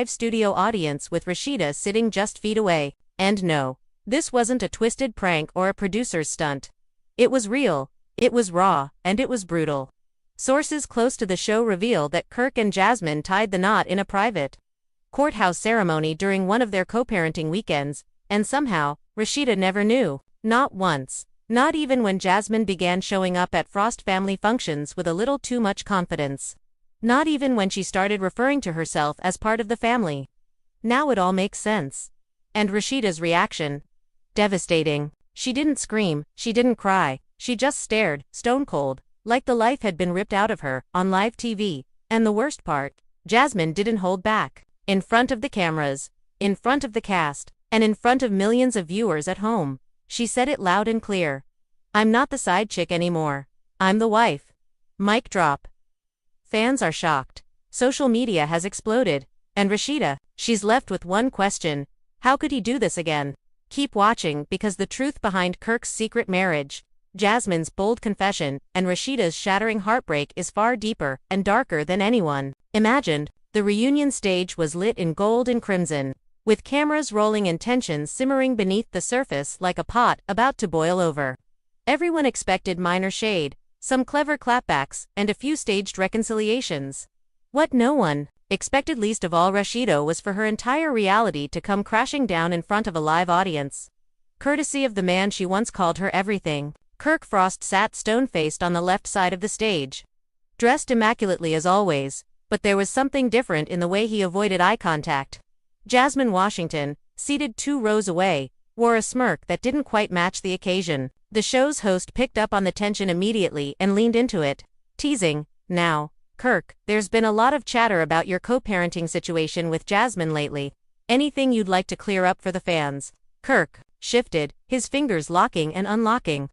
studio audience with Rasheeda sitting just feet away. And no, this wasn't a twisted prank or a producer's stunt. It was real, it was raw, and it was brutal. Sources close to the show reveal that Kirk and Jasmine tied the knot in a private courthouse ceremony during one of their co-parenting weekends, and somehow, Rasheeda never knew. Not once. Not even when Jasmine began showing up at Frost family functions with a little too much confidence. Not even when she started referring to herself as part of the family. Now it all makes sense. And Rasheeda's reaction? Devastating. She didn't scream, she didn't cry, she just stared, stone cold, like the life had been ripped out of her, on live TV. And the worst part, Jasmine didn't hold back. In front of the cameras, in front of the cast, and in front of millions of viewers at home, she said it loud and clear. I'm not the side chick anymore. I'm the wife. Mic drop. Fans are shocked. Social media has exploded. And Rasheeda, she's left with one question. How could he do this again? Keep watching because the truth behind Kirk's secret marriage, Jasmine's bold confession, and Rasheeda's shattering heartbreak is far deeper and darker than anyone imagined. The reunion stage was lit in gold and crimson, with cameras rolling and tension simmering beneath the surface like a pot about to boil over. Everyone expected minor shade, some clever clapbacks, and a few staged reconciliations. What no one expected, least of all Rasheeda, was for her entire reality to come crashing down in front of a live audience. Courtesy of the man she once called her everything, Kirk Frost sat stone-faced on the left side of the stage. Dressed immaculately as always, but there was something different in the way he avoided eye contact. Jasmine Washington, seated 2 rows away, wore a smirk that didn't quite match the occasion. The show's host picked up on the tension immediately and leaned into it, teasing, "Now, Kirk, there's been a lot of chatter about your co-parenting situation with Jasmine lately. Anything you'd like to clear up for the fans?" Kirk shifted, his fingers locking and unlocking.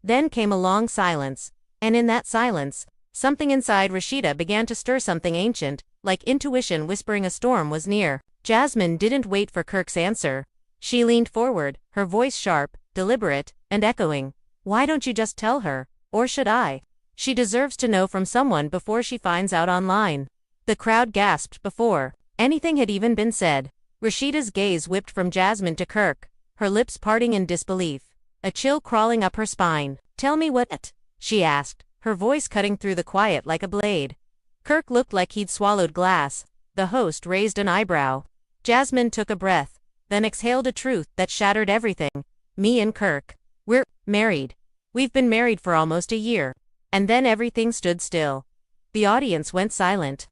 Then came a long silence, and in that silence, something inside Rasheeda began to stir, something ancient, like intuition whispering a storm was near. Jasmine didn't wait for Kirk's answer. She leaned forward, her voice sharp, deliberate, and echoing. "Why don't you just tell her? Or should I? She deserves to know from someone before she finds out online." The crowd gasped before anything had even been said. Rasheeda's gaze whipped from Jasmine to Kirk, her lips parting in disbelief, a chill crawling up her spine. "Tell me what?" she asked, her voice cutting through the quiet like a blade. Kirk looked like he'd swallowed glass. The host raised an eyebrow. Jasmine took a breath, then exhaled a truth that shattered everything. "Me and Kirk, we're married. We've been married for almost a year." And then everything stood still. The audience went silent.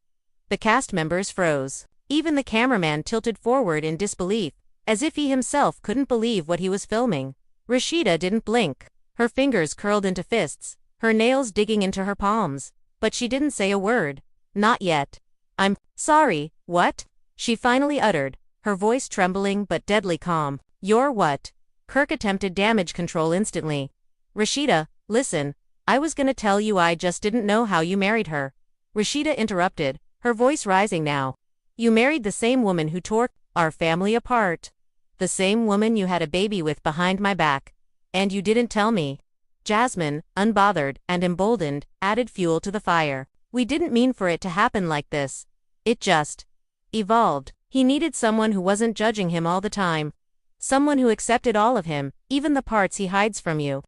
The cast members froze. Even the cameraman tilted forward in disbelief, as if he himself couldn't believe what he was filming. Rasheeda didn't blink. Her fingers curled into fists, her nails digging into her palms. But she didn't say a word. Not yet. "I'm sorry, what?" she finally uttered, her voice trembling but deadly calm. "You're what?" Kirk attempted damage control instantly. "Rasheeda, listen. I was gonna tell you, I just didn't know how you married her." Rasheeda interrupted, her voice rising now. "You married the same woman who tore our family apart. The same woman you had a baby with behind my back. And you didn't tell me." Jasmine, unbothered and emboldened, added fuel to the fire. "We didn't mean for it to happen like this. It just evolved. He needed someone who wasn't judging him all the time. Someone who accepted all of him, even the parts he hides from you."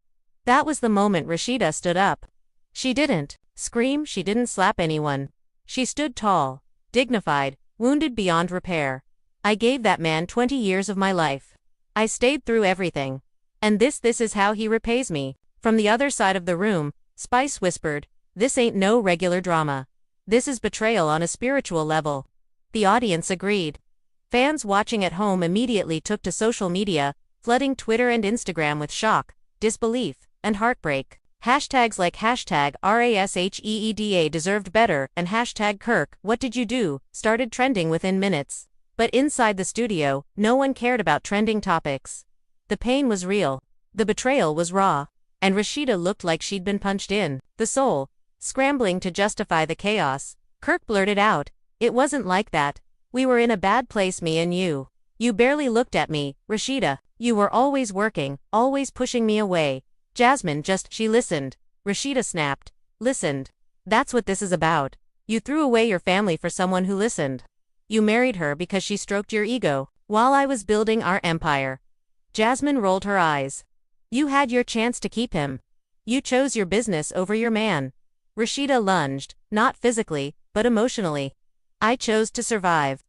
That was the moment Rasheeda stood up. She didn't scream, she didn't slap anyone. She stood tall, dignified, wounded beyond repair. "I gave that man 20 years of my life. I stayed through everything. And this is how he repays me." From the other side of the room, Spice whispered, "This ain't no regular drama. This is betrayal on a spiritual level." The audience agreed. Fans watching at home immediately took to social media, flooding Twitter and Instagram with shock, disbelief, and heartbreak. Hashtags like #RASHEEDA deserved better and #Kirk, what did you do, started trending within minutes. But inside the studio, no one cared about trending topics. The pain was real. The betrayal was raw. And Rasheeda looked like she'd been punched in the soul. Scrambling to justify the chaos, Kirk blurted out, "It wasn't like that. We were in a bad place, me and you. You barely looked at me, Rasheeda. You were always working, always pushing me away." Jasmine she listened. Rasheeda snapped. "Listened. That's what this is about. You threw away your family for someone who listened. You married her because she stroked your ego, while I was building our empire. Jasmine rolled her eyes. You had your chance to keep him. You chose your business over your man. Rasheeda lunged, not physically, but emotionally. I chose to survive.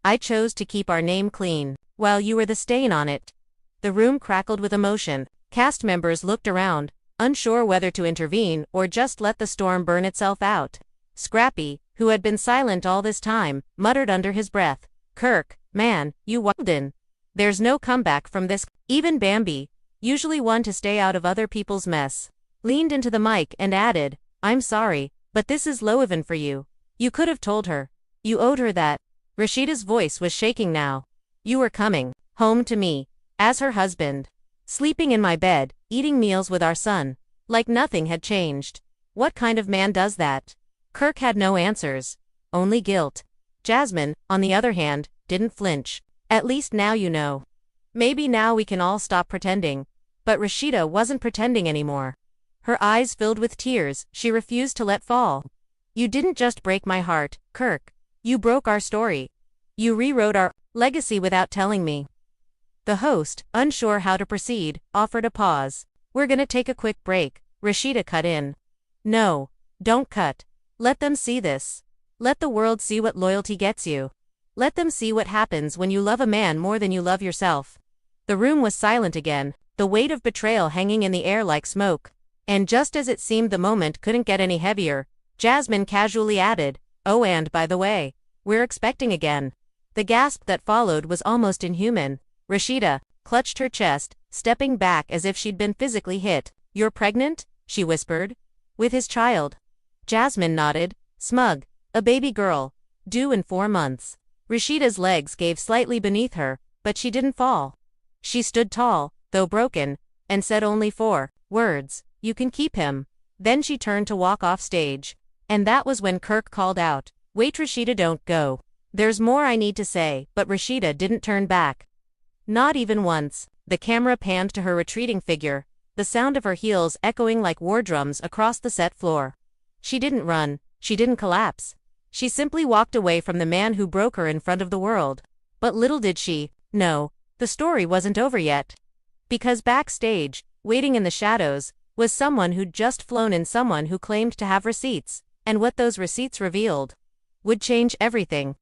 I chose to keep our name clean, while you were the stain on it. The room crackled with emotion. Cast members looked around, unsure whether to intervene or just let the storm burn itself out. Scrappy, who had been silent all this time, muttered under his breath, Kirk, man, you wildin'. There's no comeback from this. Even Bambi, usually one to stay out of other people's mess, leaned into the mic and added, I'm sorry, but this is low even for you. You could have told her. You owed her that. Rasheeda's voice was shaking now. You were coming home to me, as her husband. Sleeping in my bed, eating meals with our son. Like nothing had changed. What kind of man does that? Kirk had no answers. Only guilt. Jasmine, on the other hand, didn't flinch. At least now you know. Maybe now we can all stop pretending. But Rasheeda wasn't pretending anymore. Her eyes filled with tears she refused to let fall. You didn't just break my heart, Kirk. You broke our story. You rewrote our legacy without telling me. The host, unsure how to proceed, offered a pause. We're gonna take a quick break, Rasheeda cut in. No, don't cut. Let them see this. Let the world see what loyalty gets you. Let them see what happens when you love a man more than you love yourself. The room was silent again, the weight of betrayal hanging in the air like smoke. And just as it seemed the moment couldn't get any heavier, Jasmine casually added, oh, and by the way, we're expecting again. The gasp that followed was almost inhuman. Rasheeda clutched her chest, stepping back as if she'd been physically hit. You're pregnant? She whispered. With his child. Jasmine nodded, smug. A baby girl. Due in 4 months. Rasheeda's legs gave slightly beneath her, but she didn't fall. She stood tall, though broken, and said only 4 words. You can keep him. Then she turned to walk off stage. And that was when Kirk called out, wait, Rasheeda, don't go. There's more I need to say, but Rasheeda didn't turn back. Not even once. The camera panned to her retreating figure, the sound of her heels echoing like war drums across the set floor. She didn't run. She didn't collapse. She simply walked away from the man who broke her in front of the world. But little did she know, the story wasn't over yet. Because backstage, waiting in the shadows, was someone who'd just flown in, someone who claimed to have receipts, and what those receipts revealed would change everything.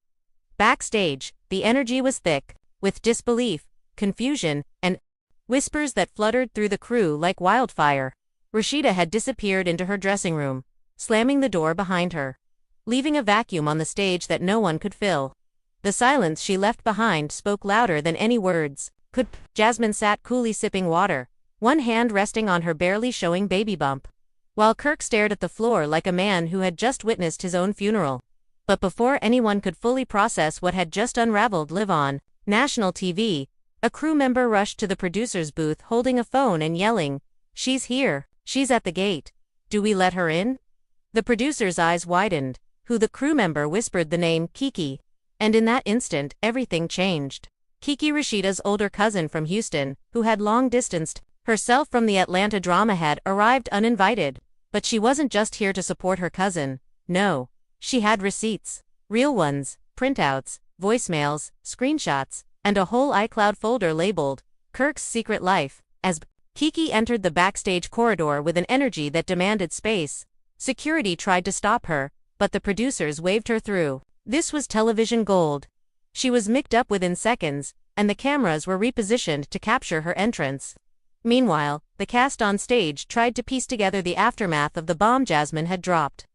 Backstage, the energy was thick, with disbelief, confusion, and whispers that fluttered through the crew like wildfire. Rasheeda had disappeared into her dressing room, slamming the door behind her, leaving a vacuum on the stage that no one could fill. The silence she left behind spoke louder than any words could. Jasmine sat coolly sipping water, one hand resting on her barely showing baby bump, while Kirk stared at the floor like a man who had just witnessed his own funeral. But before anyone could fully process what had just unraveled live on national TV, a crew member rushed to the producer's booth holding a phone and yelling, she's here, she's at the gate. Do we let her in? The producer's eyes widened. Who? The crew member whispered the name Kiki. And in that instant, everything changed. Kiki, Rasheeda's older cousin from Houston, who had long distanced herself from the Atlanta drama, had arrived uninvited. But she wasn't just here to support her cousin. No. She had receipts. Real ones, printouts, voicemails, screenshots, and a whole iCloud folder labeled, Kirk's Secret Life. As Kiki entered the backstage corridor with an energy that demanded space, security tried to stop her, but the producers waved her through. This was television gold. She was micked up within seconds, and the cameras were repositioned to capture her entrance. Meanwhile, the cast on stage tried to piece together the aftermath of the bomb Jasmine had dropped.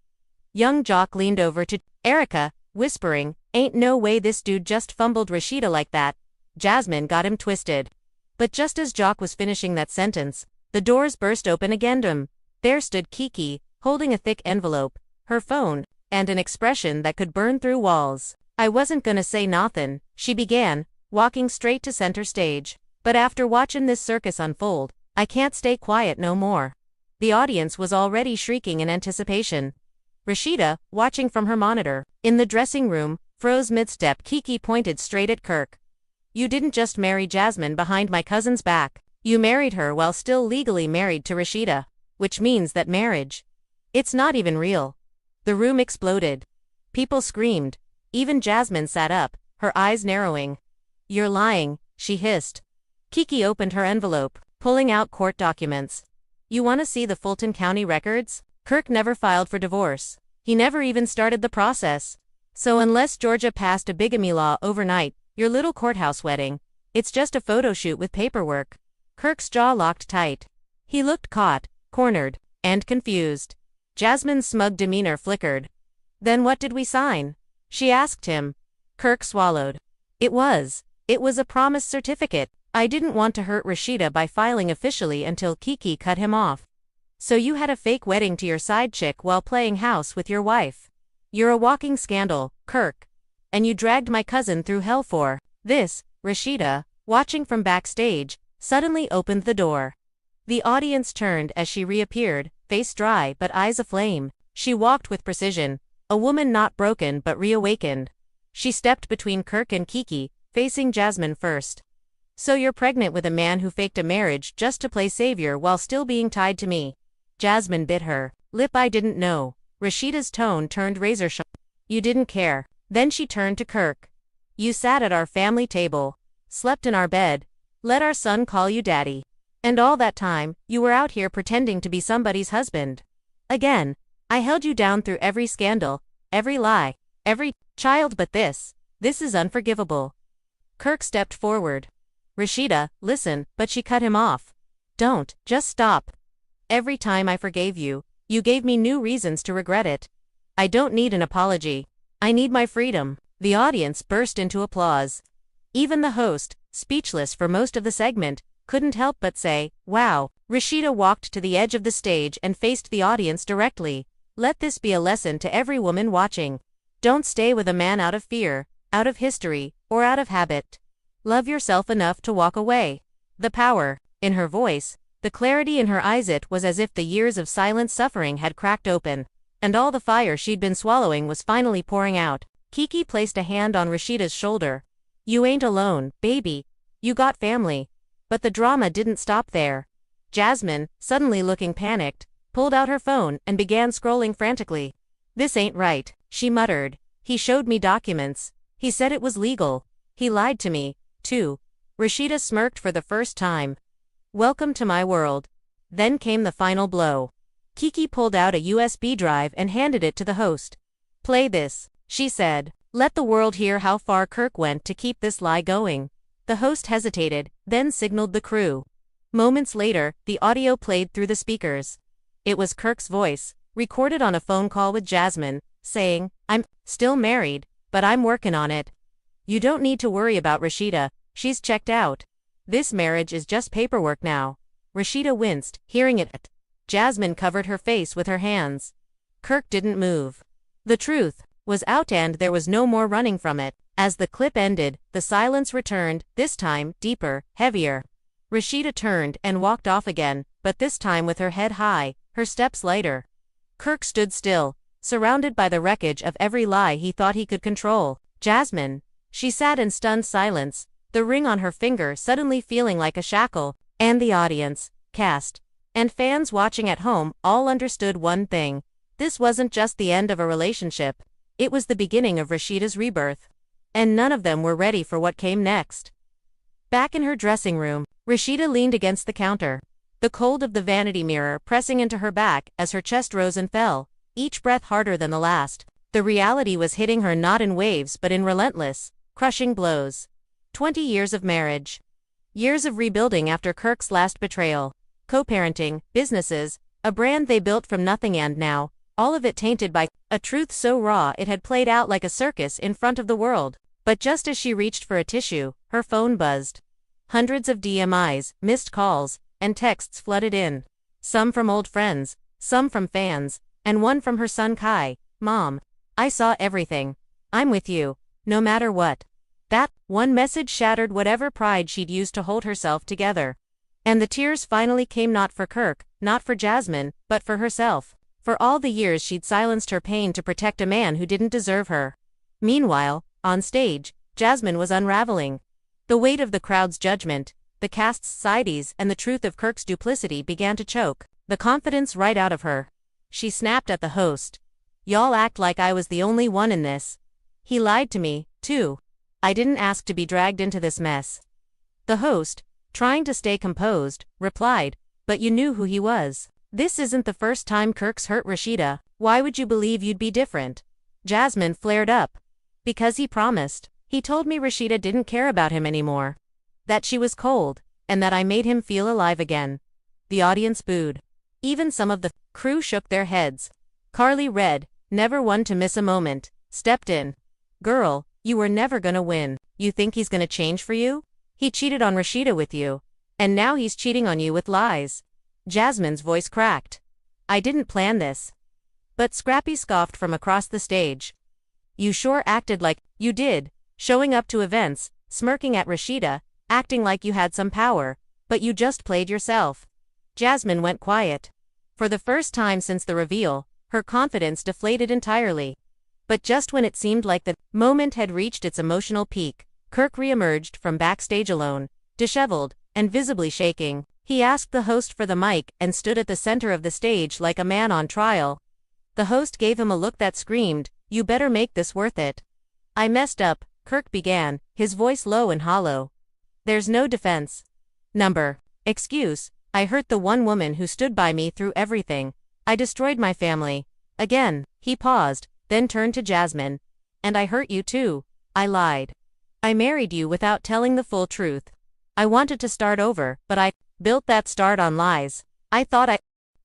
Young Jock leaned over to Erica, whispering, ain't no way this dude just fumbled Rasheeda like that. Jasmine got him twisted. But just as Jock was finishing that sentence, the doors burst open again. There stood Kiki, holding a thick envelope, her phone, and an expression that could burn through walls. I wasn't gonna say nothin', she began, walking straight to center stage. But after watchin' this circus unfold, I can't stay quiet no more. The audience was already shrieking in anticipation. Rasheeda, watching from her monitor, in the dressing room, froze mid-step. Kiki pointed straight at Kirk. You didn't just marry Jasmine behind my cousin's back. You married her while still legally married to Rasheeda. Which means that marriage, it's not even real. The room exploded. People screamed. Even Jasmine sat up, her eyes narrowing. "You're lying," she hissed. Kiki opened her envelope, pulling out court documents. "You want to see the Fulton County records? Kirk never filed for divorce. He never even started the process. So unless Georgia passed a bigamy law overnight, your little courthouse wedding, it's just a photo shoot with paperwork." Kirk's jaw locked tight. He looked caught, cornered, and confused. Jasmine's smug demeanor flickered. "Then what did we sign?" she asked him. Kirk swallowed. It was a promise certificate. I didn't want to hurt Rasheeda by filing officially until Kiki cut him off. "So you had a fake wedding to your side chick while playing house with your wife. You're a walking scandal, Kirk. And you dragged my cousin through hell for this." Rasheeda, watching from backstage, suddenly opened the door. The audience turned as she reappeared, face dry but eyes aflame. She walked with precision, a woman not broken but reawakened. She stepped between Kirk and Kiki, facing Jasmine first. "So you're pregnant with a man who faked a marriage just to play savior while still being tied to me." Jasmine bit her lip. "I didn't know." Rasheeda's tone turned razor sharp. "You didn't care." Then she turned to Kirk. "You sat at our family table, slept in our bed, let our son call you daddy. And all that time, you were out here pretending to be somebody's husband. Again, I held you down through every scandal, every lie, every child, but this is unforgivable." Kirk stepped forward. "Rasheeda, listen," but she cut him off. "Don't, just stop. Every time I forgave you, you gave me new reasons to regret it. I don't need an apology. I need my freedom." The audience burst into applause. Even the host, speechless for most of the segment, couldn't help but say, "Wow." Rasheeda walked to the edge of the stage and faced the audience directly. "Let this be a lesson to every woman watching. Don't stay with a man out of fear, out of history, or out of habit. Love yourself enough to walk away." The power in her voice, the clarity in her eyes, it was as if the years of silent suffering had cracked open, and all the fire she'd been swallowing was finally pouring out. Kiki placed a hand on Rasheeda's shoulder. "You ain't alone, baby. You got family." But the drama didn't stop there. Jasmine, suddenly looking panicked, pulled out her phone and began scrolling frantically. "This ain't right," she muttered. "He showed me documents. He said it was legal. He lied to me, too." Rasheeda smirked for the first time. "Welcome to my world." Then came the final blow. Kiki pulled out a USB drive and handed it to the host. "Play this," she said. "Let the world hear how far Kirk went to keep this lie going." The host hesitated, then signaled the crew. Moments later, the audio played through the speakers. It was Kirk's voice, recorded on a phone call with Jasmine, saying, "I'm still married, but I'm working on it. You don't need to worry about Rasheeda, she's checked out. This marriage is just paperwork now." Rasheeda winced, hearing it. Jasmine covered her face with her hands. Kirk didn't move. The truth was out and there was no more running from it. As the clip ended, the silence returned, this time deeper, heavier. Rasheeda turned and walked off again, but this time with her head high, her steps lighter. Kirk stood still, surrounded by the wreckage of every lie he thought he could control. Jasmine. She sat in stunned silence, the ring on her finger suddenly feeling like a shackle, and the audience, cast, and fans watching at home all understood one thing. This wasn't just the end of a relationship. It was the beginning of Rasheeda's rebirth. And none of them were ready for what came next. Back in her dressing room, Rasheeda leaned against the counter, the cold of the vanity mirror pressing into her back as her chest rose and fell, each breath harder than the last. The reality was hitting her not in waves but in relentless, crushing blows. 20 years of marriage. Years of rebuilding after Kirk's last betrayal. Co-parenting, businesses, a brand they built from nothing, and now, all of it tainted by a truth so raw it had played out like a circus in front of the world. But just as she reached for a tissue, her phone buzzed. Hundreds of DMIs, missed calls, and texts flooded in. Some from old friends, some from fans, and one from her son Kai. "Mom, I saw everything. I'm with you, no matter what." That one message shattered whatever pride she'd used to hold herself together. And the tears finally came, not for Kirk, not for Jasmine, but for herself. For all the years she'd silenced her pain to protect a man who didn't deserve her. Meanwhile, on stage, Jasmine was unraveling. The weight of the crowd's judgment, the cast's sides, and the truth of Kirk's duplicity began to choke the confidence right out of her. She snapped at the host. "Y'all act like I was the only one in this. He lied to me, too. I didn't ask to be dragged into this mess. The host, trying to stay composed, replied, but you knew who he was. This isn't the first time Kirk's hurt Rasheeda. Why would you believe you'd be different? Jasmine flared up. Because he promised. He told me Rasheeda didn't care about him anymore. That she was cold, and that I made him feel alive again. The audience booed. Even some of the crew shook their heads. Carly Red, never one to miss a moment, stepped in. Girl, you were never gonna win. You think he's gonna change for you? He cheated on Rasheeda with you. And now he's cheating on you with lies. Jasmine's voice cracked. I didn't plan this. But Scrappy scoffed from across the stage. You sure acted like you did, showing up to events, smirking at Rasheeda, acting like you had some power, but you just played yourself. Jasmine went quiet. For the first time since the reveal, her confidence deflated entirely. But just when it seemed like the moment had reached its emotional peak, Kirk re-emerged from backstage alone, disheveled, and visibly shaking. He asked the host for the mic and stood at the center of the stage like a man on trial. The host gave him a look that screamed, "You better make this worth it." I messed up, Kirk began, his voice low and hollow. There's no defense. Excuse, I hurt the one woman who stood by me through everything. I destroyed my family. Again, he paused, then turned to Jasmine. And I hurt you too. I lied. I married you without telling the full truth. I wanted to start over, but I built that start on lies. I thought I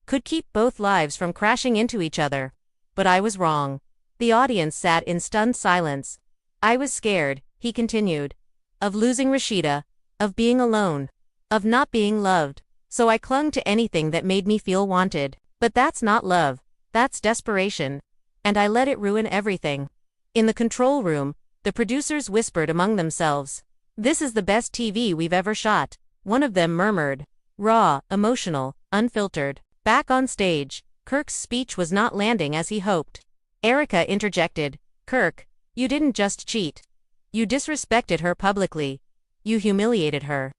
could keep both lives from crashing into each other. But I was wrong. The audience sat in stunned silence. I was scared, he continued. Of losing Rasheeda. Of being alone. Of not being loved. So I clung to anything that made me feel wanted. But that's not love. That's desperation. And I let it ruin everything. In the control room, the producers whispered among themselves. This is the best TV we've ever shot, one of them murmured. Raw, emotional, unfiltered. Back on stage, Kirk's speech was not landing as he hoped. Erica interjected, Kirk, you didn't just cheat. You disrespected her publicly. You humiliated her.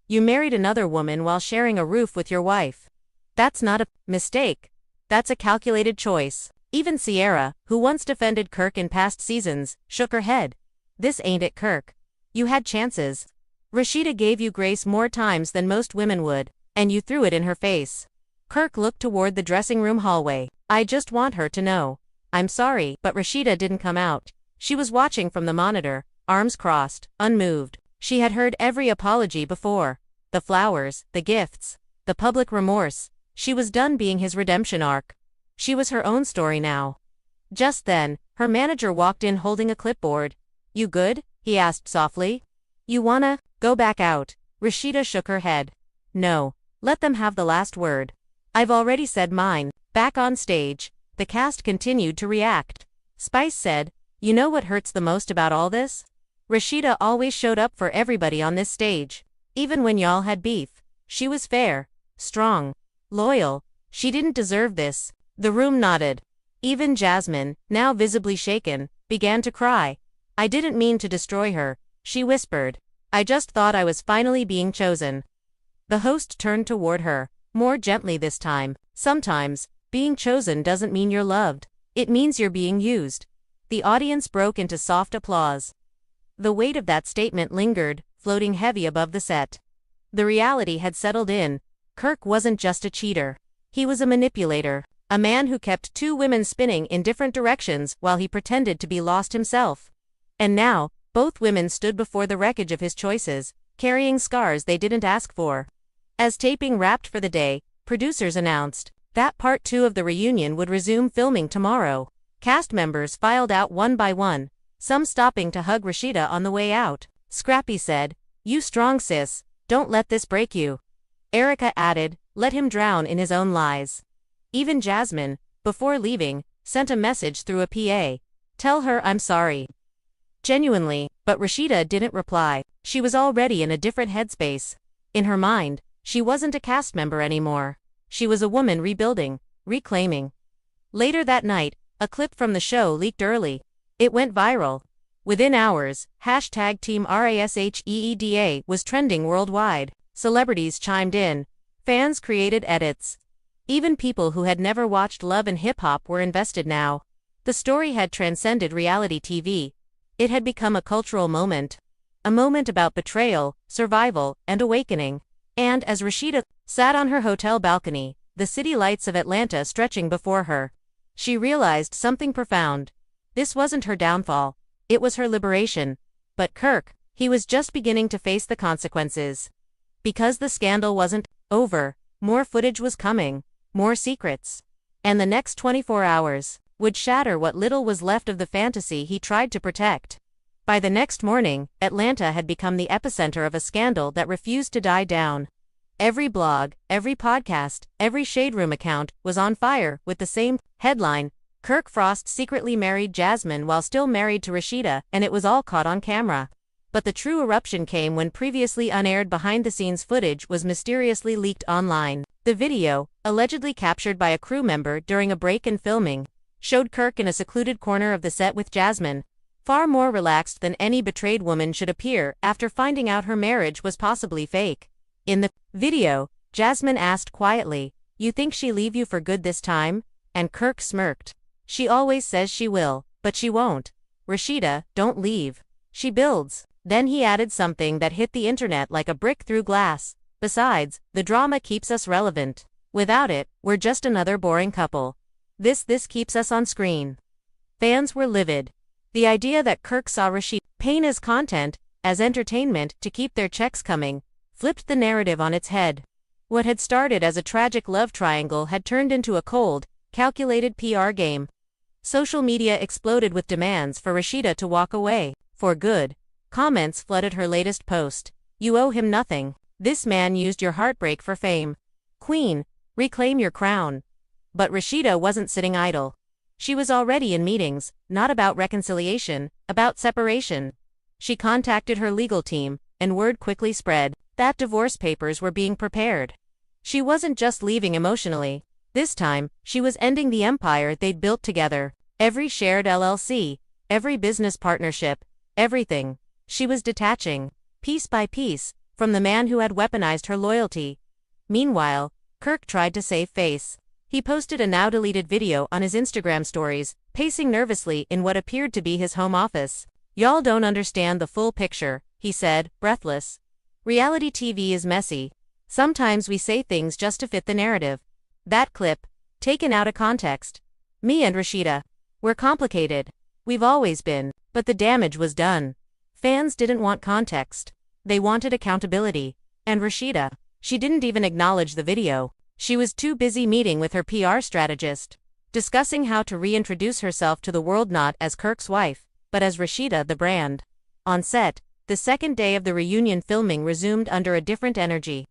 You married another woman while sharing a roof with your wife. That's not a mistake. That's a calculated choice. Even Sierra, who once defended Kirk in past seasons, shook her head. This ain't it, Kirk. You had chances. Rasheeda gave you grace more times than most women would, and you threw it in her face. Kirk looked toward the dressing room hallway. I just want her to know. I'm sorry, but Rasheeda didn't come out. She was watching from the monitor, arms crossed, unmoved. She had heard every apology before. The flowers, the gifts, the public remorse. She was done being his redemption arc. She was her own story now. Just then, her manager walked in holding a clipboard. You good? He asked softly. You wanna go back out? Rasheeda shook her head. No. Let them have the last word. I've already said mine. Back on stage, the cast continued to react. Spice said, you know what hurts the most about all this? Rasheeda always showed up for everybody on this stage. Even when y'all had beef. She was fair, strong, loyal. She didn't deserve this. The room nodded. Even Jasmine, now visibly shaken, began to cry. I didn't mean to destroy her, she whispered. I just thought I was finally being chosen. The host turned toward her, more gently this time. Sometimes, being chosen doesn't mean you're loved. It means you're being used. The audience broke into soft applause. The weight of that statement lingered, floating heavy above the set. The reality had settled in. Kirk wasn't just a cheater. He was a manipulator, a man who kept two women spinning in different directions while he pretended to be lost himself. And now, both women stood before the wreckage of his choices, carrying scars they didn't ask for. As taping wrapped for the day, producers announced that part 2 of the reunion would resume filming tomorrow. Cast members filed out one by one, some stopping to hug Rasheeda on the way out. Scrappy said, "You strong sis, don't let this break you." Erica added, "Let him drown in his own lies." Even Jasmine, before leaving, sent a message through a PA. "Tell her I'm sorry." Genuinely, but Rasheeda didn't reply. She was already in a different headspace. In her mind, she wasn't a cast member anymore. She was a woman rebuilding, reclaiming. Later that night, a clip from the show leaked early. It went viral. Within hours, #TeamRasheeda was trending worldwide. Celebrities chimed in. Fans created edits. Even people who had never watched Love and Hip Hop were invested now. The story had transcended reality TV. It had become a cultural moment. A moment about betrayal, survival, and awakening. And as Rasheeda sat on her hotel balcony, the city lights of Atlanta stretching before her, she realized something profound. This wasn't her downfall. It was her liberation. But Kirk, he was just beginning to face the consequences. Because the scandal wasn't over, more footage was coming, more secrets. And the next 24 hours would shatter what little was left of the fantasy he tried to protect. By the next morning, Atlanta had become the epicenter of a scandal that refused to die down. Every blog, every podcast, every Shade Room account was on fire with the same headline: Kirk Frost secretly married Jasmine while still married to Rasheeda, and it was all caught on camera. But the true eruption came when previously unaired behind-the-scenes footage was mysteriously leaked online. The video, allegedly captured by a crew member during a break in filming, showed Kirk in a secluded corner of the set with Jasmine, far more relaxed than any betrayed woman should appear after finding out her marriage was possibly fake. In the video, Jasmine asked quietly, "You think she'll leave you for good this time?" And Kirk smirked. "She always says she will, but she won't. Rasheeda, don't leave. She builds." Then he added something that hit the internet like a brick through glass. "Besides, the drama keeps us relevant. Without it, we're just another boring couple. This keeps us on screen." Fans were livid. The idea that Kirk saw Rasheeda paying as content, as entertainment to keep their checks coming, flipped the narrative on its head. What had started as a tragic love triangle had turned into a cold, calculated PR game. Social media exploded with demands for Rasheeda to walk away, for good. Comments flooded her latest post. "You owe him nothing. This man used your heartbreak for fame. Queen, reclaim your crown." But Rasheeda wasn't sitting idle. She was already in meetings, not about reconciliation, about separation. She contacted her legal team, and word quickly spread that divorce papers were being prepared. She wasn't just leaving emotionally. This time, she was ending the empire they'd built together. Every shared LLC, every business partnership, everything. She was detaching, piece by piece, from the man who had weaponized her loyalty. Meanwhile, Kirk tried to save face. He posted a now-deleted video on his Instagram stories, pacing nervously in what appeared to be his home office. "Y'all don't understand the full picture," he said, breathless. "Reality TV is messy. Sometimes we say things just to fit the narrative." That clip, taken out of context. "Me and Rasheeda, we're complicated. We've always been, but the damage was done." Fans didn't want context. They wanted accountability. And Rasheeda, she didn't even acknowledge the video. She was too busy meeting with her PR strategist, discussing how to reintroduce herself to the world not as Kirk's wife, but as Rasheeda the brand. On set, the second day of the reunion filming resumed under a different energy.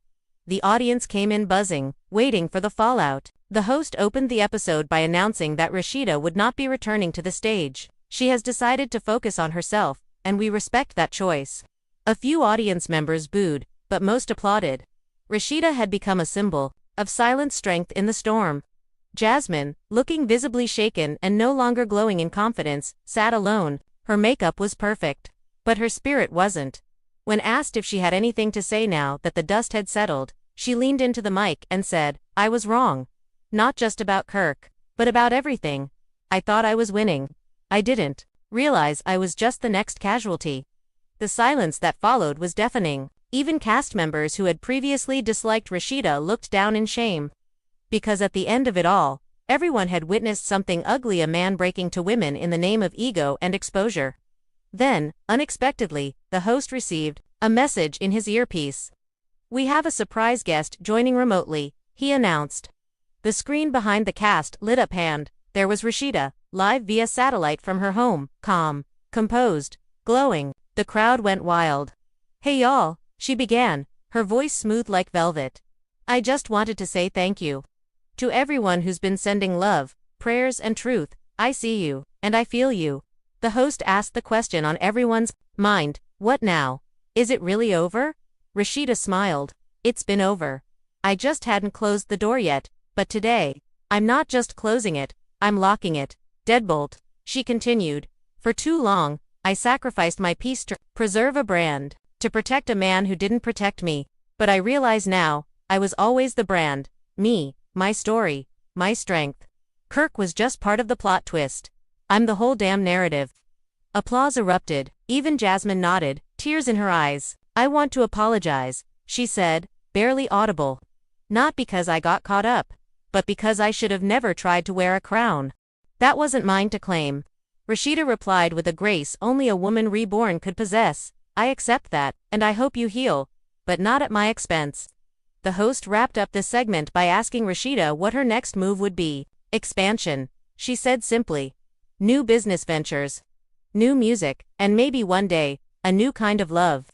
The audience came in buzzing, waiting for the fallout. The host opened the episode by announcing that Rasheeda would not be returning to the stage. "She has decided to focus on herself, and we respect that choice." A few audience members booed, but most applauded. Rasheeda had become a symbol of silent strength in the storm. Jasmine, looking visibly shaken and no longer glowing in confidence, sat alone. Her makeup was perfect, but her spirit wasn't. When asked if she had anything to say now that the dust had settled, she leaned into the mic and said, "I was wrong. Not just about Kirk, but about everything. I thought I was winning. I didn't realize I was just the next casualty." The silence that followed was deafening. Even cast members who had previously disliked Rasheeda looked down in shame. Because at the end of it all, everyone had witnessed something ugly: a man breaking to women in the name of ego and exposure. Then, unexpectedly, the host received a message in his earpiece. "We have a surprise guest joining remotely," he announced. The screen behind the cast lit up and there was Rasheeda, live via satellite from her home, calm, composed, glowing. The crowd went wild. "Hey y'all," she began, her voice smooth like velvet. "I just wanted to say thank you to everyone who's been sending love, prayers and truth. I see you, and I feel you." The host asked the question on everyone's mind: "What now? Is it really over?" Rasheeda smiled. "It's been over. I just hadn't closed the door yet, but today, I'm not just closing it, I'm locking it." "Deadbolt," she continued. "For too long, I sacrificed my peace to preserve a brand, to protect a man who didn't protect me. But I realize now, I was always the brand. Me, my story, my strength. Kirk was just part of the plot twist. I'm the whole damn narrative." Applause erupted, even Jasmine nodded, tears in her eyes. "I want to apologize," she said, barely audible. "Not because I got caught up, but because I should have never tried to wear a crown. That wasn't mine to claim." Rasheeda replied with a grace only a woman reborn could possess. "I accept that, and I hope you heal, but not at my expense." The host wrapped up this segment by asking Rasheeda what her next move would be. "Expansion," she said simply. "New business ventures. New music, and maybe one day, a new kind of love.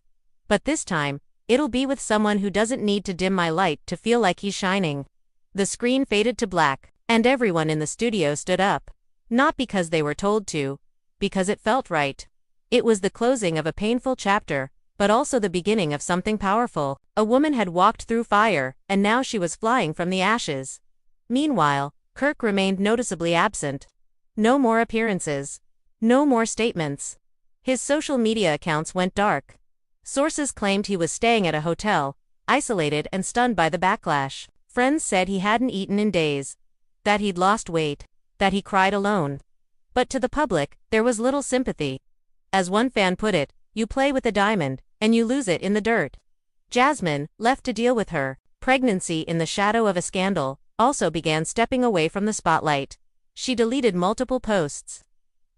But this time, it'll be with someone who doesn't need to dim my light to feel like he's shining." The screen faded to black, and everyone in the studio stood up. Not because they were told to, because it felt right. It was the closing of a painful chapter, but also the beginning of something powerful. A woman had walked through fire, and now she was flying from the ashes. Meanwhile, Kirk remained noticeably absent. No more appearances. No more statements. His social media accounts went dark. Sources claimed he was staying at a hotel, isolated and stunned by the backlash. Friends said he hadn't eaten in days, that he'd lost weight, that he cried alone. But to the public, there was little sympathy. As one fan put it, "You play with a diamond, and you lose it in the dirt." Jasmine, left to deal with her pregnancy in the shadow of a scandal, also began stepping away from the spotlight. She deleted multiple posts,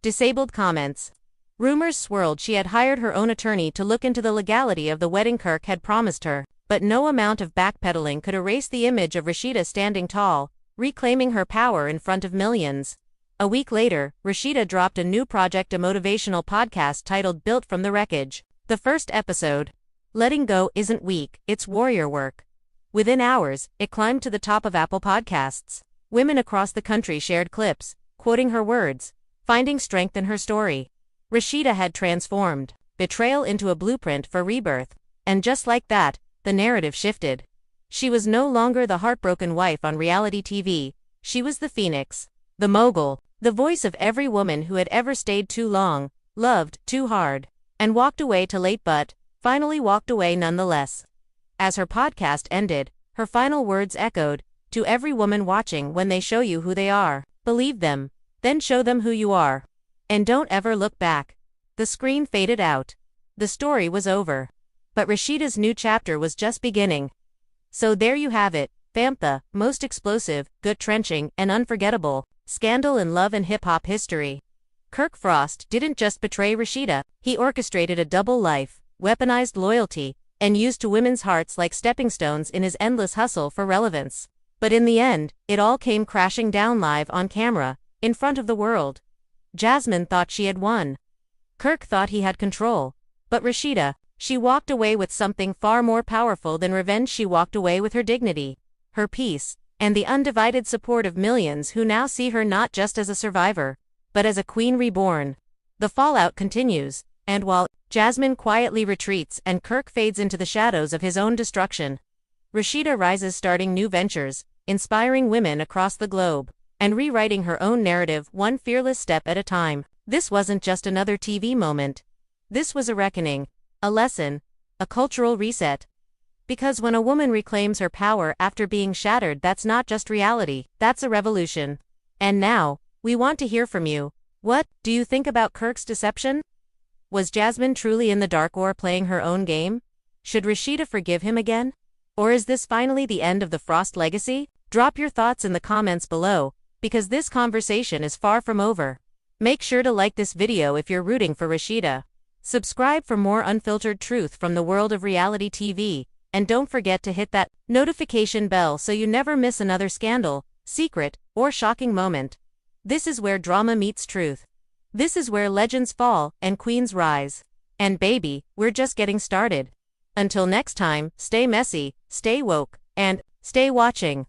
disabled comments. Rumors swirled she had hired her own attorney to look into the legality of the wedding Kirk had promised her, but no amount of backpedaling could erase the image of Rasheeda standing tall, reclaiming her power in front of millions. A week later, Rasheeda dropped a new project, a motivational podcast titled Built from the Wreckage. The first episode, "Letting Go Isn't Weak, It's Warrior Work." Within hours, it climbed to the top of Apple Podcasts. Women across the country shared clips, quoting her words, finding strength in her story. Rasheeda had transformed betrayal into a blueprint for rebirth, and just like that, the narrative shifted. She was no longer the heartbroken wife on reality TV, she was the phoenix, the mogul, the voice of every woman who had ever stayed too long, loved too hard, and walked away too late, but finally walked away nonetheless. As her podcast ended, her final words echoed, "To every woman watching, when they show you who they are, believe them, then show them who you are. And don't ever look back." The screen faded out. The story was over. But Rasheeda's new chapter was just beginning. So there you have it, fam, the most explosive, gut-wrenching, and unforgettable scandal in love and hip-hop history. Kirk Frost didn't just betray Rasheeda, he orchestrated a double life, weaponized loyalty, and used to women's hearts like stepping stones in his endless hustle for relevance. But in the end, it all came crashing down live on camera, in front of the world. Jasmine thought she had won. Kirk thought he had control. But Rasheeda, she walked away with something far more powerful than revenge. She walked away with her dignity, her peace, and the undivided support of millions who now see her not just as a survivor, but as a queen reborn. The fallout continues, and while Jasmine quietly retreats and Kirk fades into the shadows of his own destruction, Rasheeda rises, starting new ventures, inspiring women across the globe, and rewriting her own narrative one fearless step at a time. This wasn't just another TV moment. This was a reckoning, a lesson, a cultural reset. Because when a woman reclaims her power after being shattered, that's not just reality, that's a revolution. And now, we want to hear from you. What do you think about Kirk's deception? Was Jasmine truly in the dark or playing her own game? Should Rasheeda forgive him again? Or is this finally the end of the Frost legacy? Drop your thoughts in the comments below, because this conversation is far from over. Make sure to like this video if you're rooting for Rasheeda. Subscribe for more unfiltered truth from the world of reality TV, and don't forget to hit that notification bell so you never miss another scandal, secret, or shocking moment. This is where drama meets truth. This is where legends fall and queens rise. And baby, we're just getting started. Until next time, stay messy, stay woke, and stay watching.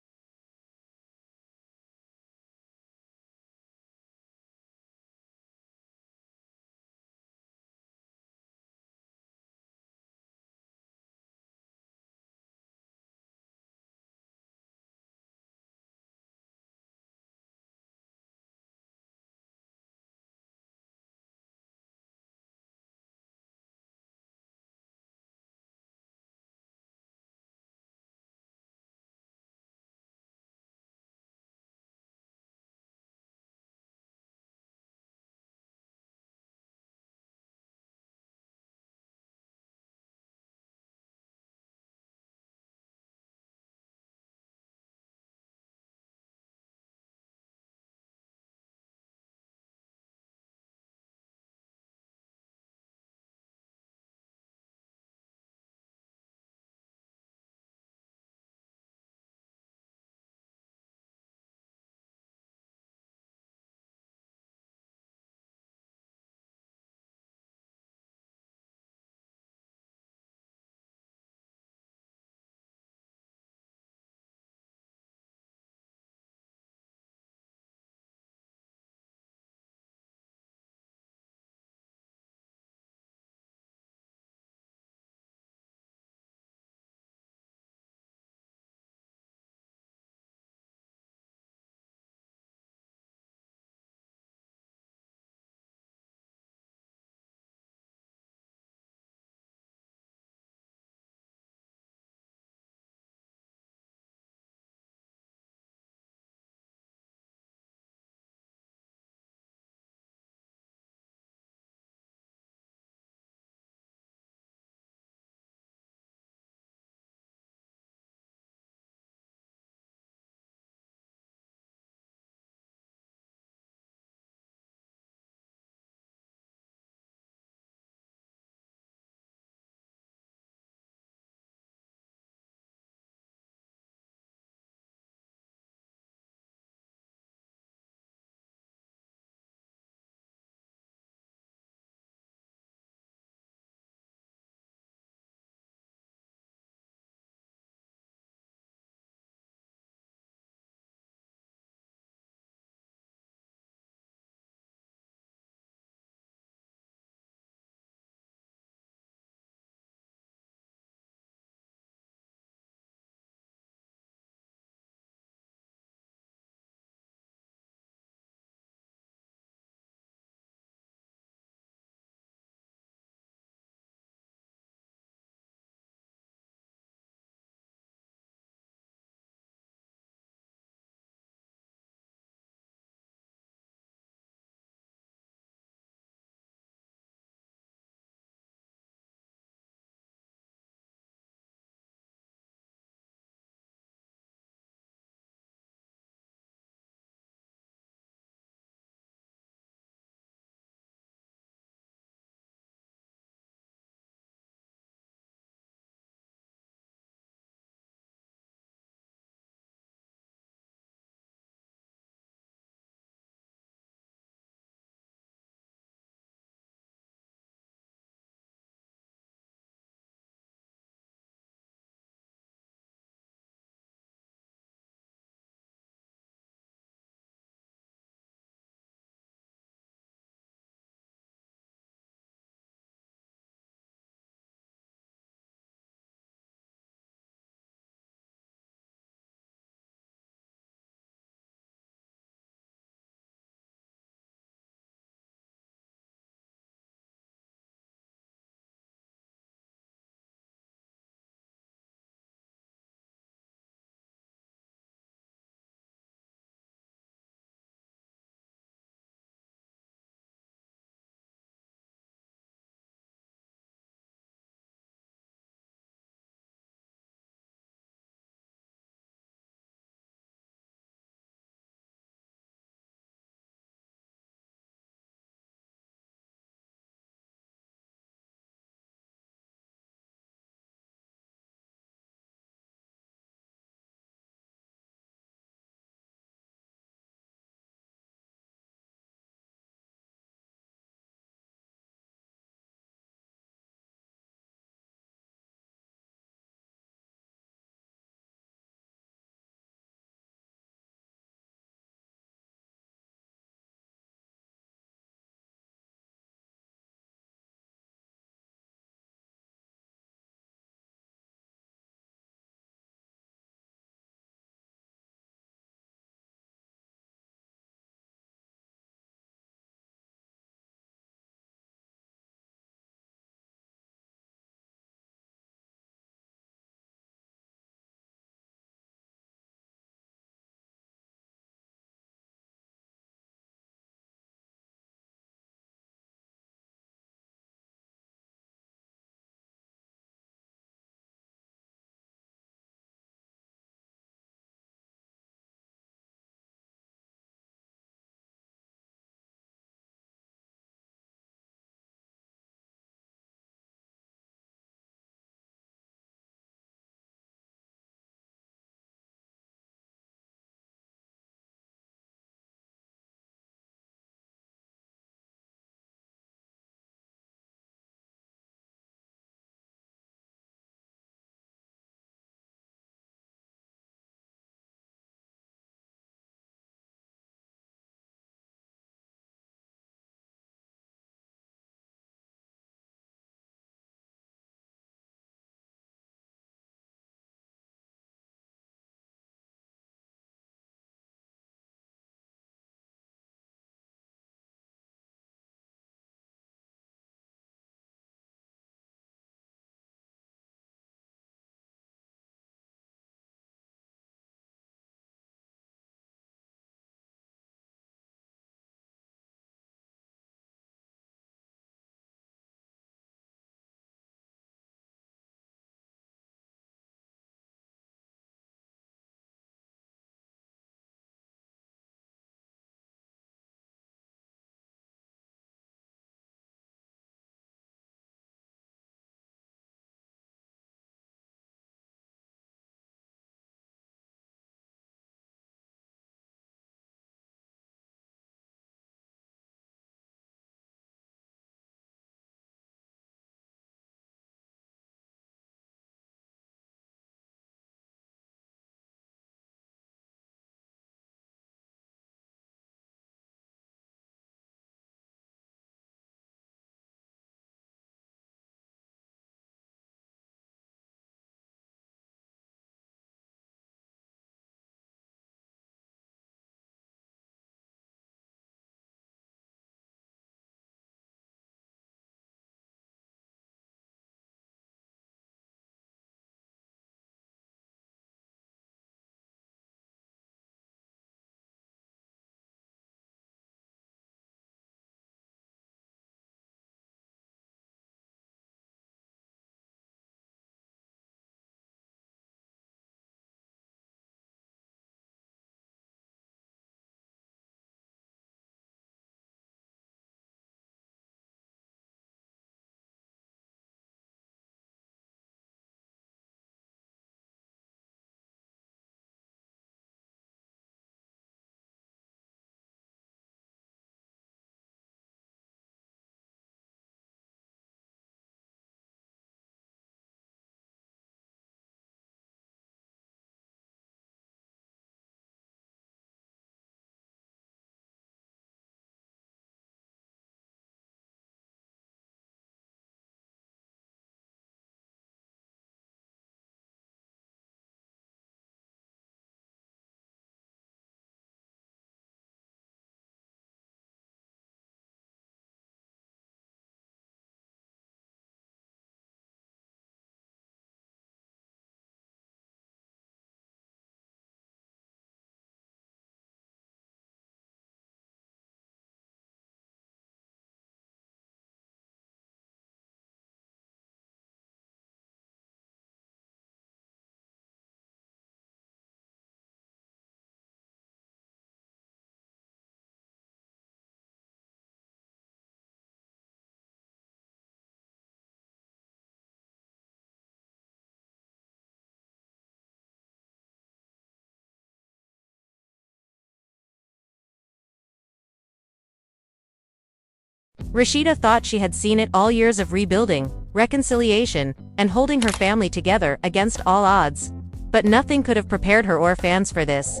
Rasheeda thought she had seen it all: years of rebuilding, reconciliation, and holding her family together against all odds. But nothing could have prepared her or fans for this.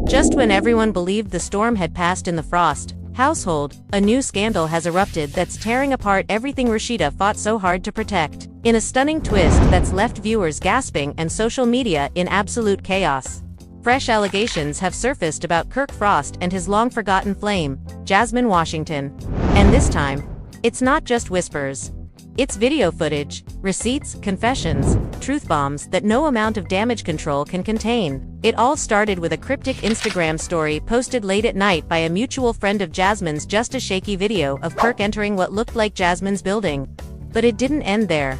Just when everyone believed the storm had passed in the Frost household, a new scandal has erupted that's tearing apart everything Rasheeda fought so hard to protect, in a stunning twist that's left viewers gasping and social media in absolute chaos. Fresh allegations have surfaced about Kirk Frost and his long-forgotten flame, Jasmine Washington. And this time, it's not just whispers. It's video footage, receipts, confessions, truth bombs that no amount of damage control can contain. It all started with a cryptic Instagram story posted late at night by a mutual friend of Jasmine's, just a shaky video of Kirk entering what looked like Jasmine's building. But it didn't end there.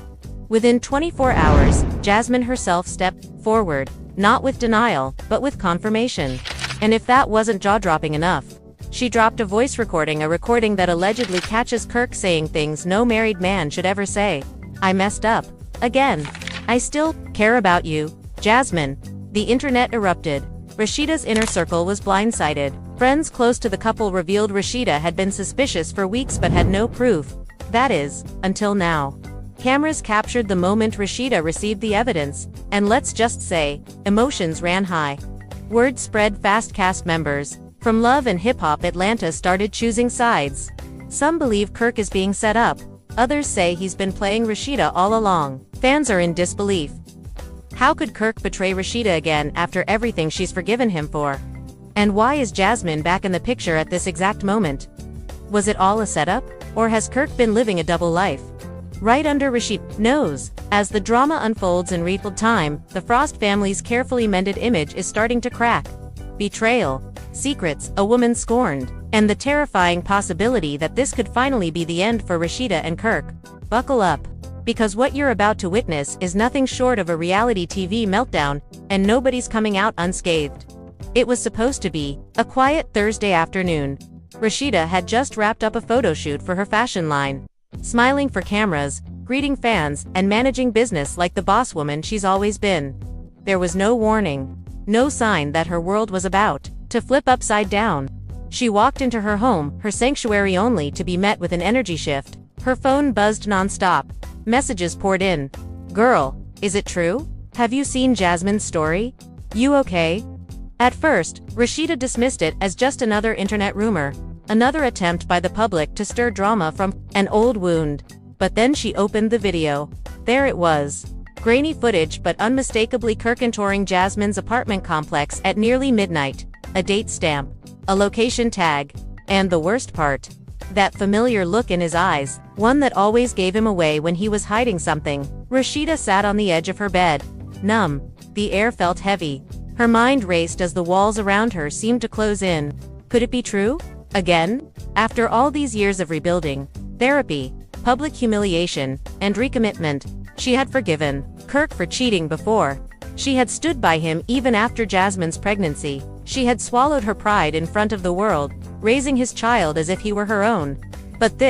Within 24 hours, Jasmine herself stepped forward, not with denial, but with confirmation. And if that wasn't jaw-dropping enough, she dropped a voice recording, a recording that allegedly catches Kirk saying things no married man should ever say. "I messed up. Again. I still care about you, Jasmine." The internet erupted. Rasheeda's inner circle was blindsided. Friends close to the couple revealed Rasheeda had been suspicious for weeks but had no proof. That is, until now. Cameras captured the moment Rasheeda received the evidence, and let's just say, emotions ran high. Word spread fast. Cast members from Love and Hip Hop Atlanta started choosing sides. Some believe Kirk is being set up. Others say he's been playing Rasheeda all along. Fans are in disbelief. How could Kirk betray Rasheeda again after everything she's forgiven him for? And why is Jasmine back in the picture at this exact moment? Was it all a setup? Or has Kirk been living a double life? Right under Rasheeda's nose. As the drama unfolds in real time, the Frost family's carefully mended image is starting to crack. Betrayal, secrets, a woman scorned, and the terrifying possibility that this could finally be the end for Rasheeda and Kirk. Buckle up. Because what you're about to witness is nothing short of a reality TV meltdown, and nobody's coming out unscathed. It was supposed to be a quiet Thursday afternoon. Rasheeda had just wrapped up a photo shoot for her fashion line. Smiling for cameras, greeting fans, and managing business like the boss woman she's always been. There was no warning. No sign that her world was about to flip upside down. She walked into her home, her sanctuary, only to be met with an energy shift. Her phone buzzed nonstop. Messages poured in. "Girl, is it true? Have you seen Jasmine's story? You okay?" At first, Rasheeda dismissed it as just another internet rumor, another attempt by the public to stir drama from an old wound. But then she opened the video. There it was. Grainy footage but unmistakably Kirk entering Jasmine's apartment complex at nearly midnight. A date stamp, a location tag, and the worst part, that familiar look in his eyes, one that always gave him away when he was hiding something. Rasheeda sat on the edge of her bed, numb. The air felt heavy. Her mind raced as the walls around her seemed to close in. Could it be true? Again? After all these years of rebuilding, therapy, public humiliation, and recommitment, she had forgiven Kirk for cheating before. She had stood by him even after Jasmine's pregnancy. She had swallowed her pride in front of the world, raising his child as if he were her own. But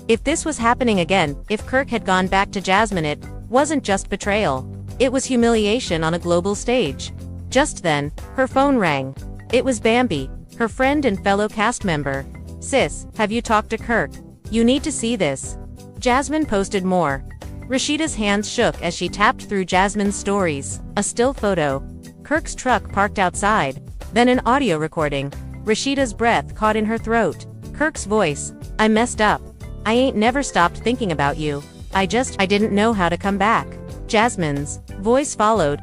if this was happening again, if Kirk had gone back to Jasmine, it wasn't just betrayal. It was humiliation on a global stage. Just then, her phone rang. It was Bambi, her friend and fellow cast member. "Sis, have you talked to Kirk? You need to see this." Jasmine posted more. Rasheeda's hands shook as she tapped through Jasmine's stories. A still photo. Kirk's truck parked outside. Then an audio recording. Rasheeda's breath caught in her throat. Kirk's voice. "I messed up. I ain't never stopped thinking about you. I didn't know how to come back." Jasmine's voice followed.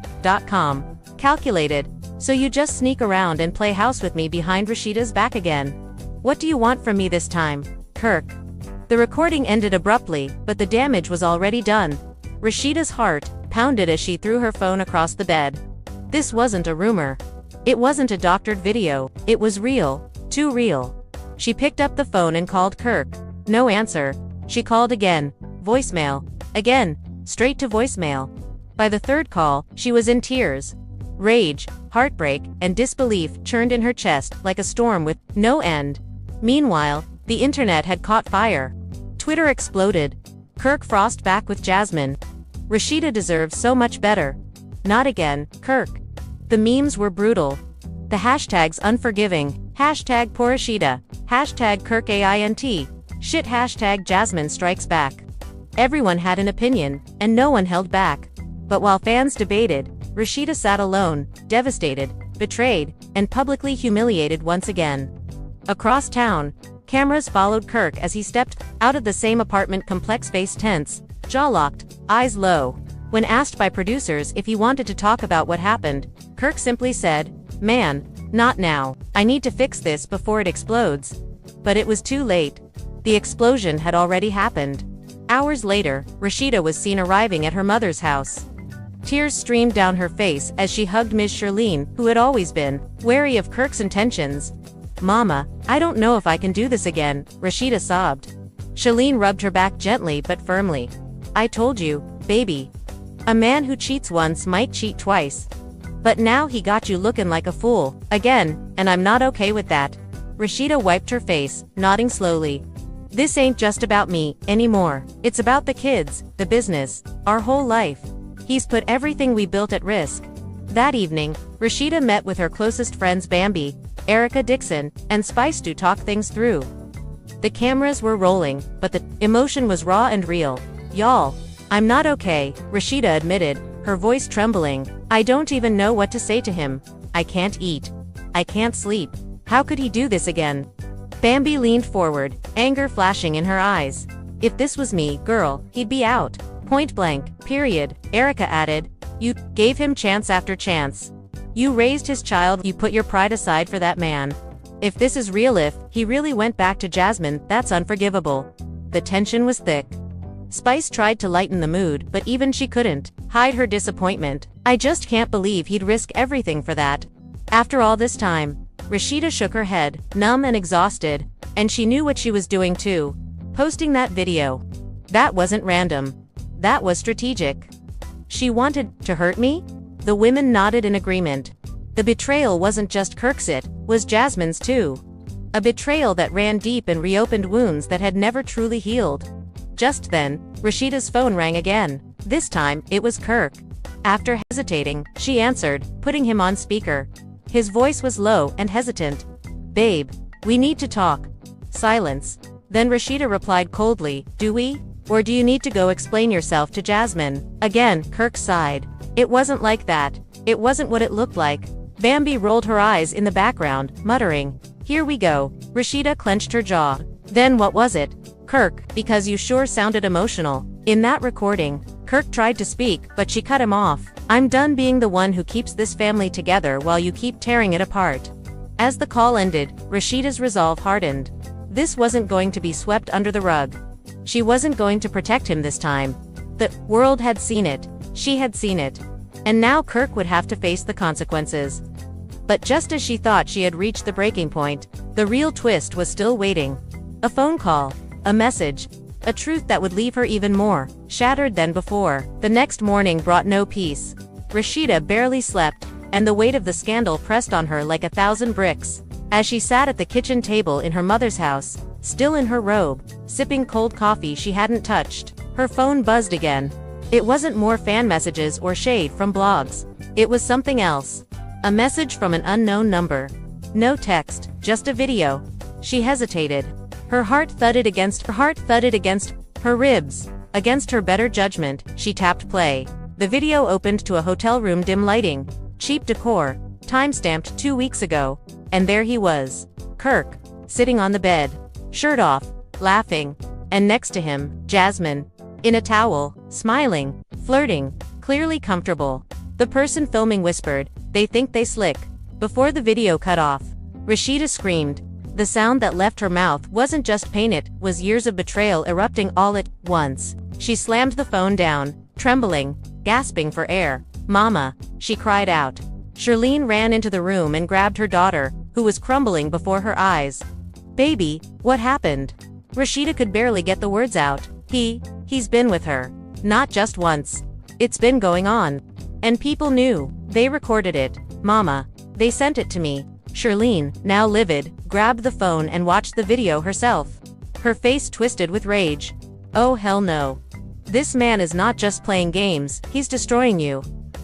.com. "Calculated. So you just sneak around and play house with me behind Rasheeda's back again. What do you want from me this time, Kirk?" The recording ended abruptly, but the damage was already done. Rasheeda's heart pounded as she threw her phone across the bed. This wasn't a rumor. It wasn't a doctored video. It was real. Too real. She picked up the phone and called Kirk. No answer. She called again. Voicemail. Again. Straight to voicemail. By the third call, she was in tears. Rage, heartbreak, and disbelief churned in her chest like a storm with no end. Meanwhile, the internet had caught fire. Twitter exploded. Kirk Frost back with Jasmine. Rasheeda deserves so much better. Not again, Kirk. The memes were brutal. The hashtags unforgiving, hashtag poor Rasheeda, hashtag Kirk AINT, Shit hashtag Jasmine strikes back. Everyone had an opinion, and no one held back. But while fans debated, Rasheeda sat alone, devastated, betrayed, and publicly humiliated once again. Across town, cameras followed Kirk as he stepped out of the same apartment complex, face tense, jaw locked, eyes low. When asked by producers if he wanted to talk about what happened, Kirk simply said, "Man, not now. I need to fix this before it explodes." But it was too late. The explosion had already happened. Hours later, Rasheeda was seen arriving at her mother's house. Tears streamed down her face as she hugged Ms. Charlene, who had always been wary of Kirk's intentions. "Mama, I don't know if I can do this again," Rasheeda sobbed. Charlene rubbed her back gently but firmly. "I told you, baby. A man who cheats once might cheat twice. But now he got you looking like a fool, again, and I'm not okay with that." Rasheeda wiped her face, nodding slowly. "This ain't just about me anymore. It's about the kids, the business, our whole life. He's put everything we built at risk." That evening, Rasheeda met with her closest friends Bambi, Erica Dixon, and Spice to talk things through. The cameras were rolling, but the emotion was raw and real. "Y'all, I'm not okay," Rasheeda admitted, her voice trembling. "I don't even know what to say to him. I can't eat. I can't sleep. How could he do this again?" Bambi leaned forward, anger flashing in her eyes. "If this was me, girl, he'd be out. Point blank, period," Erica added. "You gave him chance after chance. You raised his child, you put your pride aside for that man. If this is real, if he really went back to Jasmine, that's unforgivable." The tension was thick. Spice tried to lighten the mood, but even she couldn't hide her disappointment. "I just can't believe he'd risk everything for that. After all this time." Rasheeda shook her head, numb and exhausted, and she knew what she was doing too. Posting that video. That wasn't random. That was strategic. She wanted to hurt me? The women nodded in agreement. The betrayal wasn't just Kirk's, it was Jasmine's too. A betrayal that ran deep and reopened wounds that had never truly healed. Just then, Rasheeda's phone rang again. This time, it was Kirk. After hesitating, she answered, putting him on speaker. His voice was low and hesitant. "Babe, we need to talk." Silence. Then Rasheeda replied coldly, "Do we? Or do you need to go explain yourself to Jasmine?" Again, Kirk sighed. "It wasn't like that. It wasn't what it looked like." Bambi rolled her eyes in the background, muttering, "Here we go." Rasheeda clenched her jaw. "Then what was it?" "Kirk, because you sure sounded emotional in that recording." Kirk tried to speak, but she cut him off. "I'm done being the one who keeps this family together while you keep tearing it apart." As the call ended, Rasheeda's resolve hardened. This wasn't going to be swept under the rug. She wasn't going to protect him this time. The world had seen it. She had seen it. And now Kirk would have to face the consequences. But just as she thought she had reached the breaking point, the real twist was still waiting. A phone call. A message. A truth that would leave her even more shattered than before. The next morning brought no peace. Rasheeda barely slept, and the weight of the scandal pressed on her like 1,000 bricks. As she sat at the kitchen table in her mother's house, still in her robe, sipping cold coffee she hadn't touched, her phone buzzed again. It wasn't more fan messages or shade from blogs. It was something else. A message from an unknown number. No text, just a video. She hesitated. Her heart thudded against her ribs. Against her better judgment, she tapped play. The video opened to a hotel room, dim lighting, cheap decor, time-stamped 2 weeks ago. And there he was. Kirk, sitting on the bed, shirt off, laughing. And next to him, Jasmine, in a towel, smiling, flirting, clearly comfortable. The person filming whispered, "They think they slick." Before the video cut off, Rasheeda screamed. The sound that left her mouth wasn't just pain, it was years of betrayal erupting all at once. She slammed the phone down, trembling, gasping for air. "Mama," she cried out. Charlene ran into the room and grabbed her daughter, who was crumbling before her eyes. "Baby, what happened?" Rasheeda could barely get the words out. He's been with her. Not just once. It's been going on. And people knew. They recorded it. Mama. They sent it to me." Charlene, now livid, grabbed the phone and watched the video herself. Her face twisted with rage. "Oh hell no. This man is not just playing games, he's destroying you."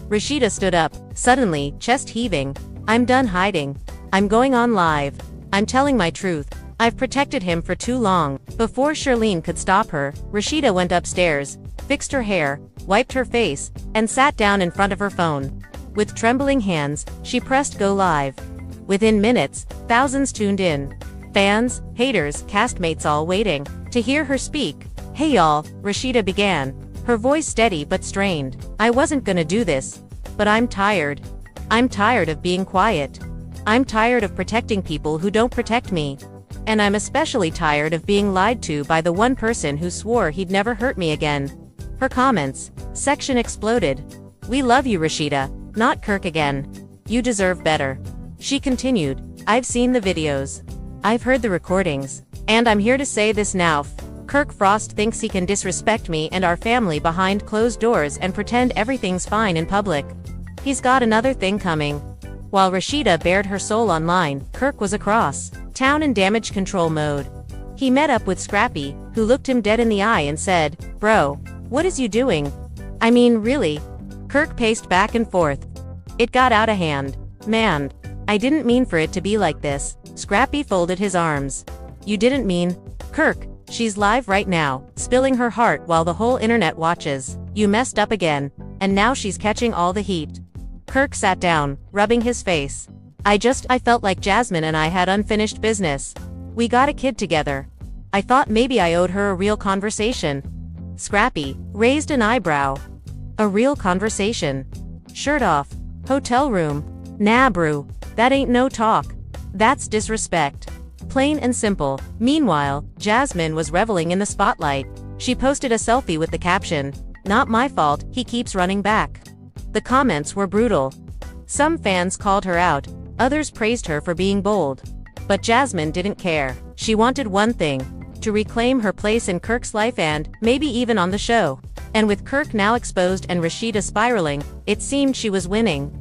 Rasheeda stood up, suddenly, chest heaving. "I'm done hiding. I'm going on live. I'm telling my truth. I've protected him for too long. Before Charlene could stop her, Rasheeda went upstairs, fixed her hair, wiped her face, and sat down in front of her phone. With trembling hands, she pressed go live. Within minutes, thousands tuned in. Fans, haters, castmates all waiting to hear her speak. "Hey y'all," Rasheeda began, her voice steady but strained. "I wasn't gonna do this, but I'm tired. I'm tired of being quiet. I'm tired of protecting people who don't protect me. And I'm especially tired of being lied to by the one person who swore he'd never hurt me again." Her comments section exploded. "We love you, Rasheeda, not Kirk again. You deserve better." She continued, "I've seen the videos. I've heard the recordings. And I'm here to say this now. Kirk Frost thinks he can disrespect me and our family behind closed doors and pretend everything's fine in public. He's got another thing coming." While Rasheeda bared her soul online, Kirk was across town in damage control mode. He met up with Scrappy, who looked him dead in the eye and said, "Bro, what is you doing? I mean, really?" Kirk paced back and forth. "It got out of hand. Man, I didn't mean for it to be like this." Scrappy folded his arms. "You didn't mean?" "Kirk, she's live right now, spilling her heart while the whole internet watches. You messed up again, and now she's catching all the heat." Kirk sat down, rubbing his face. I felt like Jasmine and I had unfinished business. We got a kid together. I thought maybe I owed her a real conversation." Scrappy raised an eyebrow. "A real conversation? Shirt off. Hotel room. Nah brew, that ain't no talk. That's disrespect. Plain and simple." Meanwhile, Jasmine was reveling in the spotlight. She posted a selfie with the caption, "Not my fault, he keeps running back." The comments were brutal. Some fans called her out, others praised her for being bold. But Jasmine didn't care. She wanted one thing: to reclaim her place in Kirk's life and, maybe even on the show. And with Kirk now exposed and Rasheeda spiraling, it seemed she was winning.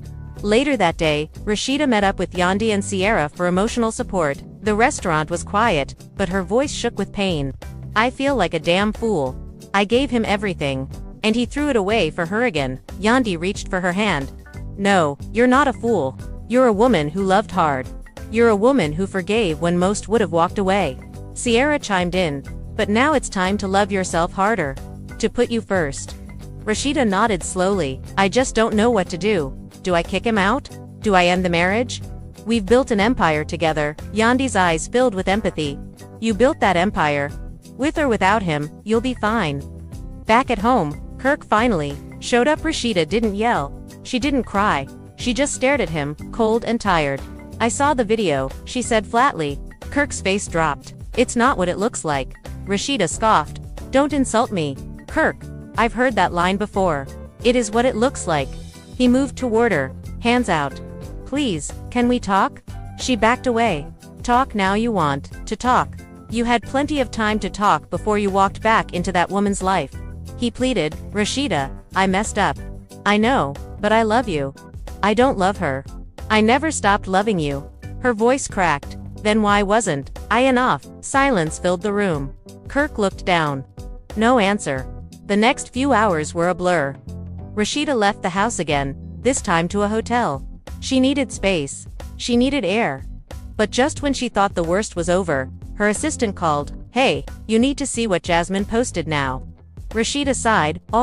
Later that day, Rasheeda met up with Yandi and Sierra for emotional support. The restaurant was quiet, but her voice shook with pain. "I feel like a damn fool. I gave him everything. And he threw it away for her again." Yandi reached for her hand. "No, you're not a fool. You're a woman who loved hard. You're a woman who forgave when most would have walked away." Sierra chimed in. "But now it's time to love yourself harder. To put you first." Rasheeda nodded slowly. "I just don't know what to do. Do I kick him out? Do I end the marriage? We've built an empire together." Yandi's eyes filled with empathy. "You built that empire. With or without him, you'll be fine." Back at home, Kirk finally showed up. Rasheeda didn't yell. She didn't cry. She just stared at him, cold and tired. "I saw the video," she said flatly. Kirk's face dropped. "It's not what it looks like." Rasheeda scoffed. "Don't insult me, Kirk. I've heard that line before. It is what it looks like." He moved toward her, hands out. "Please, can we talk?" She backed away. "Talk now? You want to talk? You had plenty of time to talk before you walked back into that woman's life." He pleaded. "Rasheeda, I messed up. I know, but I love you. I don't love her. I never stopped loving you." Her voice cracked. "Then why wasn't I enough?" Silence filled the room. Kirk looked down. No answer. The next few hours were a blur. Rasheeda left the house again, this time to a hotel. She needed space. She needed air. But just when she thought the worst was over, her assistant called. "Hey, you need to see what Jasmine posted now." Rasheeda sighed. "All